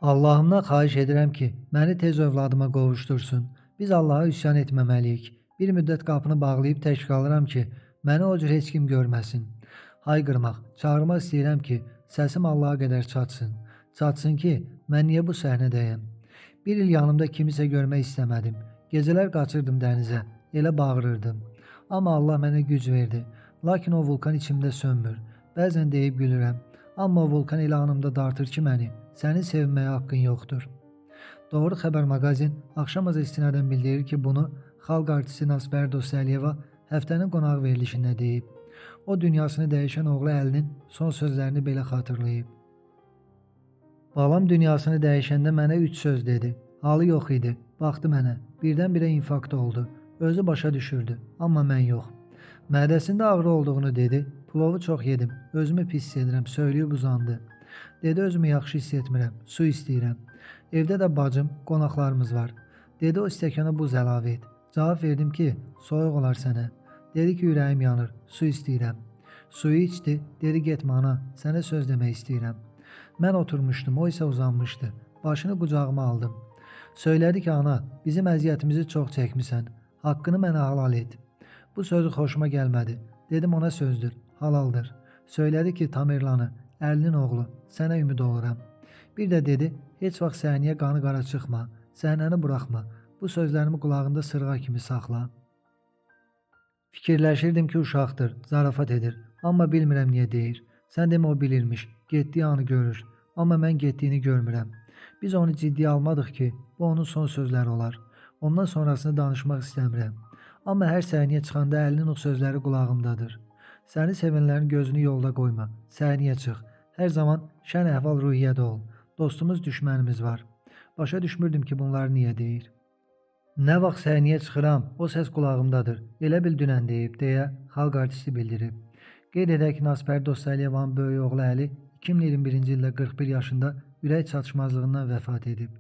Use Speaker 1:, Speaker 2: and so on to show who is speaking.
Speaker 1: Allahımdan xahiş edirəm ki, məni tez övladıma qovuşdursun. Biz Allaha üsyan etməməliyik. Bir müddət qapını bağlayıb tək qalıram ki, məni o cür heç kim görməsin. Hayqırmaq, çağırmaq istəyirəm ki, səsim Allaha qədər çatsın. Çatsın ki, mən niyə bu səhnədəyəm? Bir il yanımda kimisə görmək istəmədim. Gecələr qaçırdım dənizə, elə bağırırdım. Amma Allah mənə güc verdi. Lakin o vulkan içimdə sönmür. Bəzən deyib gülürəm. Amma o vulkan elə anımda dartır ki məni, sənin sevinməyə haqqın yoxdur. Doğru Xəbər maqazin axşamazı istinadən bildirir ki, bunu xalq artisti Nasber Dostoyeva həftənin qonaq verilişində deyib. O dünyasını dəyişən oğlu Əlinin son sözlərini belə xatırlayıb. Balam dünyasını dəyişəndə mənə 3 söz dedi. Halı yox idi. Baxdı mənə. Birdən-birə infarkt oldu. Özü başa düşürdü. Amma mən yox. Mədəsində ağrı olduğunu dedi. Plovu çox yedim. Özümü pis hiss edirəm. Söyləyib uzandı. Dedi özümü yaxşı hiss etmirəm. Su istəyirəm. Evdə də bacım, qonaqlarımız var. Dedi o stəkana buz əlavə et. Cavab verdim ki, soyuq olar sənə. Dedi ki, ürəyim yanır. Su istəyirəm. Suyu içdi. Dedi getmə ana. Sənə söz demək istəyirəm. Mən oturmuşdum, o isə uzanmışdı. Başını qucağıma aldım. Söylədi ki, ana, bizim əziyyətimizi çox çəkmisən. Haqqını mənə halal et. Bu sözü xoşuma gəlmədi. Dedim ona sözdür, halaldır. Söylədi ki, Tamerlanı, Əlinin oğlu, sənə ümid oluram. Bir də dedi, heç vaxt səhniyə qanı qara çıxma, səhnəni buraxma. Bu sözlərimi qulağında sırğa kimi saxla. Fikirləşirdim ki, uşaqdır, zarafat edir. Amma bilmirəm niyə deyir. Sən demə o bilirmiş, getdiyi anı görür. Amma mən getdiyini görmürəm. Biz onu ciddiyə almadıq ki, bu onun son sözləri olar. Ondan sonrasını danışmaq istəmirəm. Amma hər səhniyə çıxanda Əlinin o sözləri qulağımdadır. Səni sevənlərin gözünü yolda qoyma, səhniyə çıx. Hər zaman şən əhval ruhiyyədə ol. Dostumuz, düşmənimiz var. Başa düşmürdüm ki, bunları niyə deyir. Nə vaxt səhniyə çıxıram, o səs qulağımdadır. Elə bil dünən deyib, deyə xalq artisti bildirib. Qeyd edək ki, Nasber Dostoyevanın böyük oğlu Əli 2021-ci ildə 41 yaşında ürək çatışmazlığından vəfat edib.